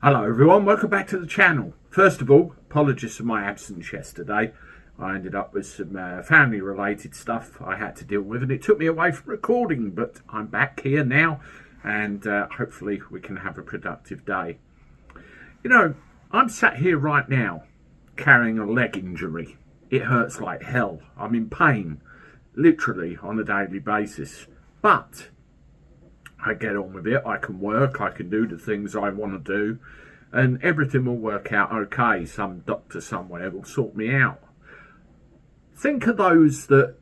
Hello everyone, welcome back to the channel. First of all, apologies for my absence yesterday. I ended up with some family related stuff I had to deal with and it took me away from recording, but I'm back here now and hopefully we can have a productive day. You know, I'm sat here right now carrying a leg injury. It hurts like hell. I'm in pain, literally on a daily basis, but I get on with it. I can work, I can do the things I want to do, and everything will work out okay. Some doctor somewhere will sort me out. Think of those that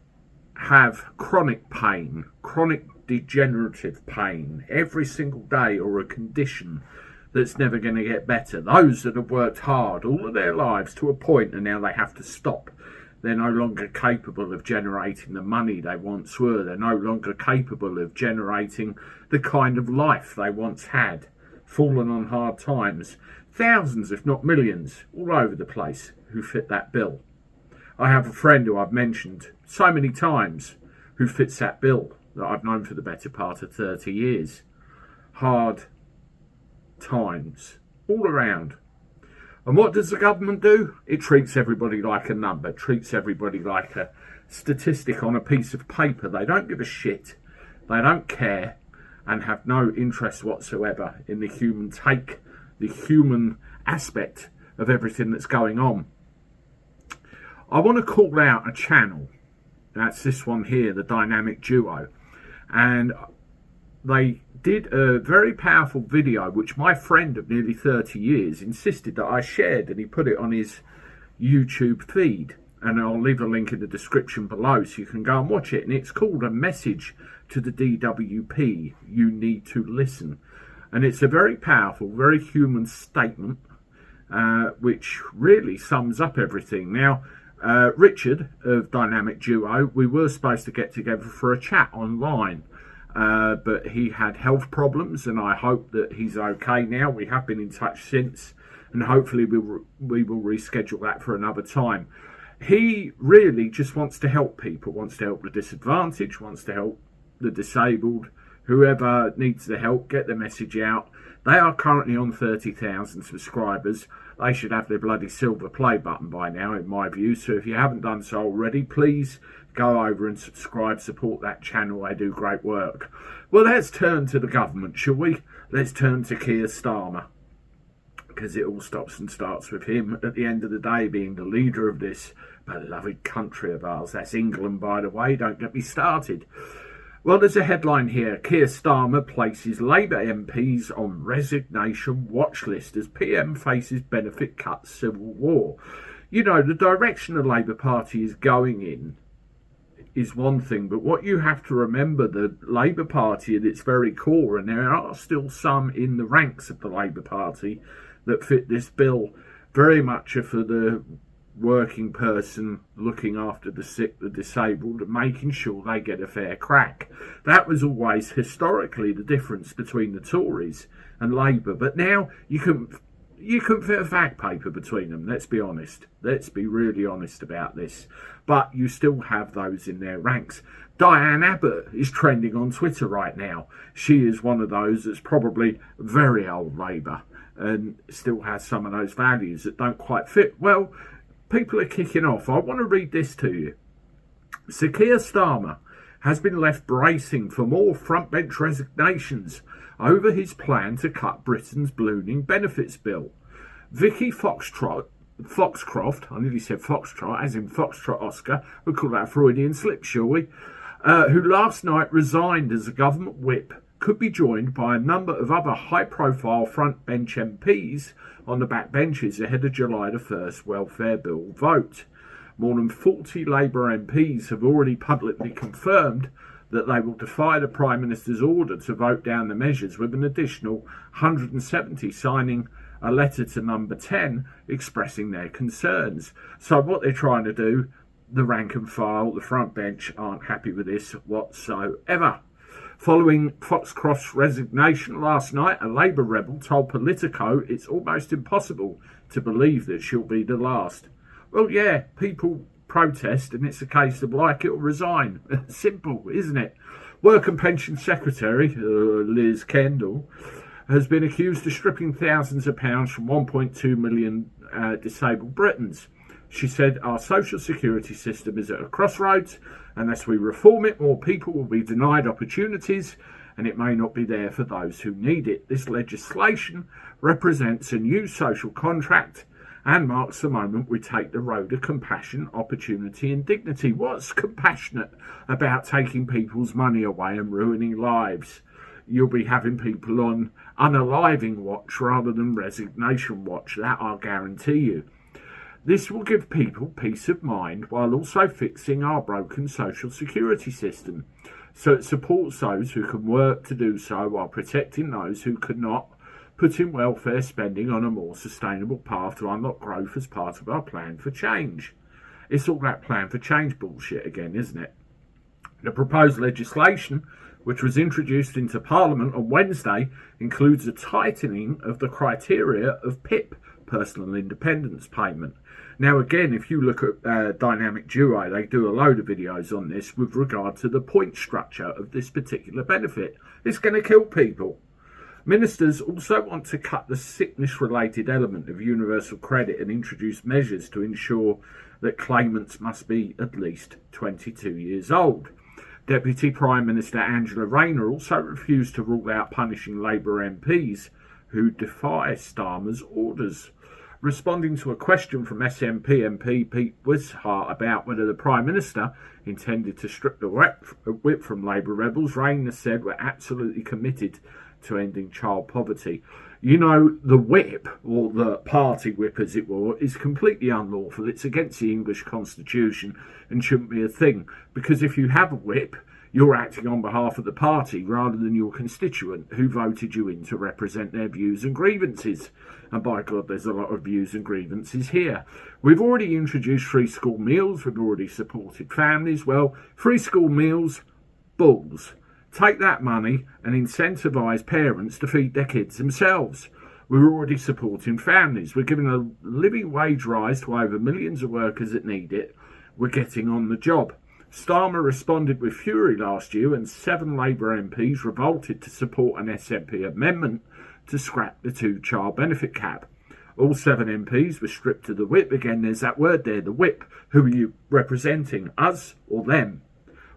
have chronic pain, chronic degenerative pain every single day, or a condition that's never going to get better. Those that have worked hard all of their lives to a point and now they have to stop. They're no longer capable of generating the money they once were. They're no longer capable of generating the kind of life they once had. Fallen on hard times. Thousands, if not millions, all over the place who fit that bill. I have a friend who I've mentioned so many times who fits that bill that I've known for the better part of 30 years. Hard times all around. And what does the government do? It treats everybody like a number, treats everybody like a statistic on a piece of paper. They don't give a shit, they don't care, and have no interest whatsoever in the human take, the human aspect of everything that's going on. I want to call out a channel. That's this one here, the Dynamic Duo. And they did a very powerful video which my friend of nearly 30 years insisted that I shared, and he put it on his YouTube feed, and I'll leave a link in the description below so you can go and watch it. And it's called A Message to the DWP, You Need to Listen. And it's a very powerful, very human statement which really sums up everything. Now, Richard of Dynamic Duo, we were supposed to get together for a chat online, but he had health problems, and I hope that he's okay now. We have been in touch since, and hopefully we will reschedule that for another time. He really just wants to help people, wants to help the disadvantaged, wants to help the disabled, whoever needs the help, get the message out. They are currently on 30,000 subscribers. They should have their bloody silver play button by now, in my view. So if you haven't done so already, please go over and subscribe, support that channel. They do great work. Well, let's turn to the government, shall we? Let's turn to Keir Starmer, because it all stops and starts with him at the end of the day being the leader of this beloved country of ours. That's England, by the way. Don't get me started. Well, there's a headline here. Keir Starmer places Labour MPs on resignation watch list as PM faces benefit cuts, civil war. You know, the direction the Labour Party is going in is one thing, but what you have to remember, the Labour Party at its very core, and there are still some in the ranks of the Labour Party that fit this bill, very much for the working person, looking after the sick, the disabled, and making sure they get a fair crack. That was always historically the difference between the Tories and Labour, but now you can fit a fact paper between them. Let's be honest. Let's be really honest about this. But you still have those in their ranks. Diane Abbott is trending on Twitter right now. She is one of those that's probably very old Labour and still has some of those values that don't quite fit. Well, people are kicking off. I want to read this to you. Sir Keir Starmer has been left bracing for more frontbench resignations over his plan to cut Britain's ballooning benefits bill. Vicky Foxcroft, I nearly said Foxtrot, as in Foxtrot Oscar, we'll call that a Freudian slip, shall we? Who last night resigned as a government whip, could be joined by a number of other high-profile frontbench MPs on the backbenches ahead of July the 1st welfare bill vote. More than 40 Labour MPs have already publicly confirmed that they will defy the Prime Minister's order to vote down the measures, with an additional 170 signing a letter to number 10 expressing their concerns. So what they're trying to do, the rank and file, the front bench, aren't happy with this whatsoever. Following Foxcroft's resignation last night, a Labour rebel told Politico it's almost impossible to believe that she'll be the last. Well, yeah, people protest and it's a case of like it or resign. Simple, isn't it? Work and Pension Secretary, Liz Kendall, has been accused of stripping thousands of pounds from 1.2 million disabled Britons. She said, our social security system is at a crossroads. Unless we reform it, more people will be denied opportunities and it may not be there for those who need it. This legislation represents a new social contract and marks the moment we take the road of compassion, opportunity and dignity. What's compassionate about taking people's money away and ruining lives? You'll be having people on unaliving watch rather than resignation watch. That I'll guarantee you. This will give people peace of mind while also fixing our broken social security system. So it supports those who can work to do so while protecting those who could not, putting welfare spending on a more sustainable path to unlock growth as part of our plan for change. It's all that plan for change bullshit again, isn't it? The proposed legislation, which was introduced into Parliament on Wednesday, includes a tightening of the criteria of PIP, personal independence payment. Now again, if you look at Dynamic Duo, they do a load of videos on this with regard to the point structure of this particular benefit. It's going to kill people. Ministers also want to cut the sickness-related element of universal credit and introduce measures to ensure that claimants must be at least 22 years old. Deputy Prime Minister Angela Rayner also refused to rule out punishing Labour MPs who defy Starmer's orders. Responding to a question from SNP MP Pete Wishart about whether the Prime Minister intended to strip the whip from Labour rebels, Rayner said we're absolutely committed to ending child poverty. You know, the whip, or the party whip as it were, is completely unlawful. It's against the English Constitution and shouldn't be a thing. Because if you have a whip, you're acting on behalf of the party rather than your constituent who voted you in to represent their views and grievances. And by God, there's a lot of views and grievances here. We've already introduced free school meals. We've already supported families. Well, free school meals, balls. Take that money and incentivise parents to feed their kids themselves. We're already supporting families. We're giving a living wage rise to over millions of workers that need it. We're getting on the job. Starmer responded with fury last year when 7 Labour MPs revolted to support an SNP amendment to scrap the 2-child benefit cap. All 7 MPs were stripped of the whip. Again, there's that word there, the whip. Who are you representing, us or them?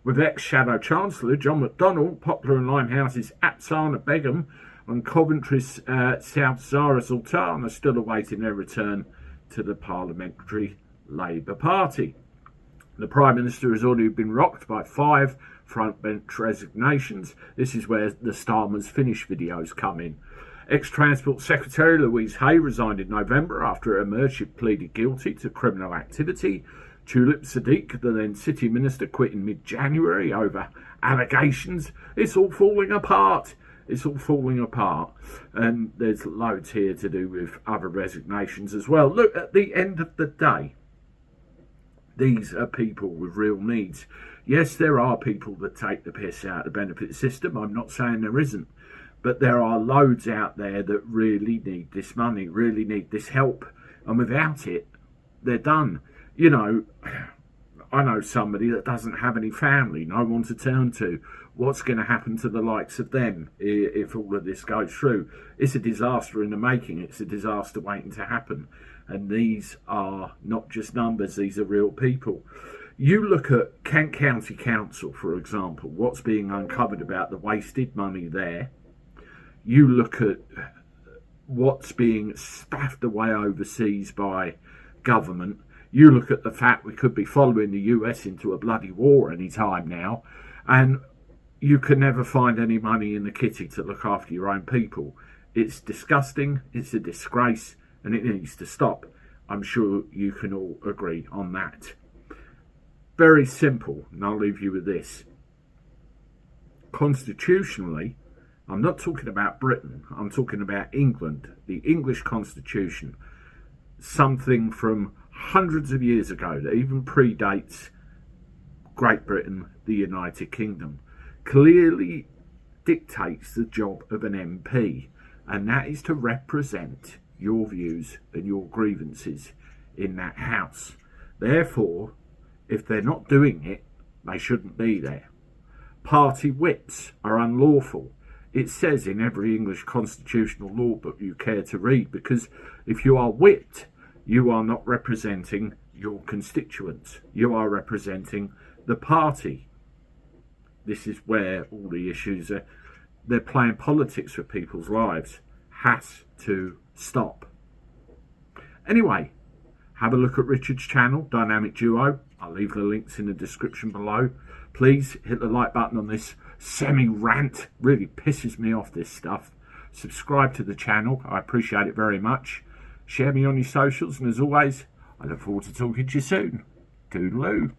With ex-Shadow Chancellor John McDonnell, Poplar and Limehouse's Apsana Begum and Coventry's South Zara Sultan are still awaiting their return to the Parliamentary Labour Party. The Prime Minister has already been rocked by 5 frontbench resignations. This is where the Starmers finish videos come in. Ex-Transport Secretary Louise Hay resigned in November after it emerged she pleaded guilty to criminal activity. Tulip Sadiq, the then City Minister, quit in mid-January over allegations. It's all falling apart. It's all falling apart. And there's loads here to do with other resignations as well. Look, at the end of the day, these are people with real needs. Yes, there are people that take the piss out of the benefit system. I'm not saying there isn't. But there are loads out there that really need this money, really need this help. And without it, they're done. You know, I know somebody that doesn't have any family, no one to turn to. What's going to happen to the likes of them if all of this goes through? It's a disaster in the making. It's a disaster waiting to happen. And these are not just numbers, these are real people. You look at Kent County Council, for example, what's being uncovered about the wasted money there. You look at what's being spaffed away overseas by government. You look at the fact we could be following the US into a bloody war any time now, and you can never find any money in the kitty to look after your own people. It's disgusting, it's a disgrace, and it needs to stop. I'm sure you can all agree on that. Very simple, and I'll leave you with this. Constitutionally, I'm not talking about Britain, I'm talking about England, the English Constitution, something from hundreds of years ago that even predates Great Britain, the United Kingdom, clearly dictates the job of an MP, and that is to represent your views and your grievances in that house. Therefore, if they're not doing it, they shouldn't be there. Party whips are unlawful. it says in every English constitutional law book you care to read, because if you are whipped, you are not representing your constituents. You are representing the party. This is where all the issues are. They're playing politics with people's lives. Has to stop. Anyway, have a look at Richard's channel, Dynamic Duo. I'll leave the links in the description below. Please hit the like button on this semi-rant. Really pisses me off, this stuff. Subscribe to the channel. I appreciate it very much. Share me on your socials. And as always, I look forward to talking to you soon. Toodaloo.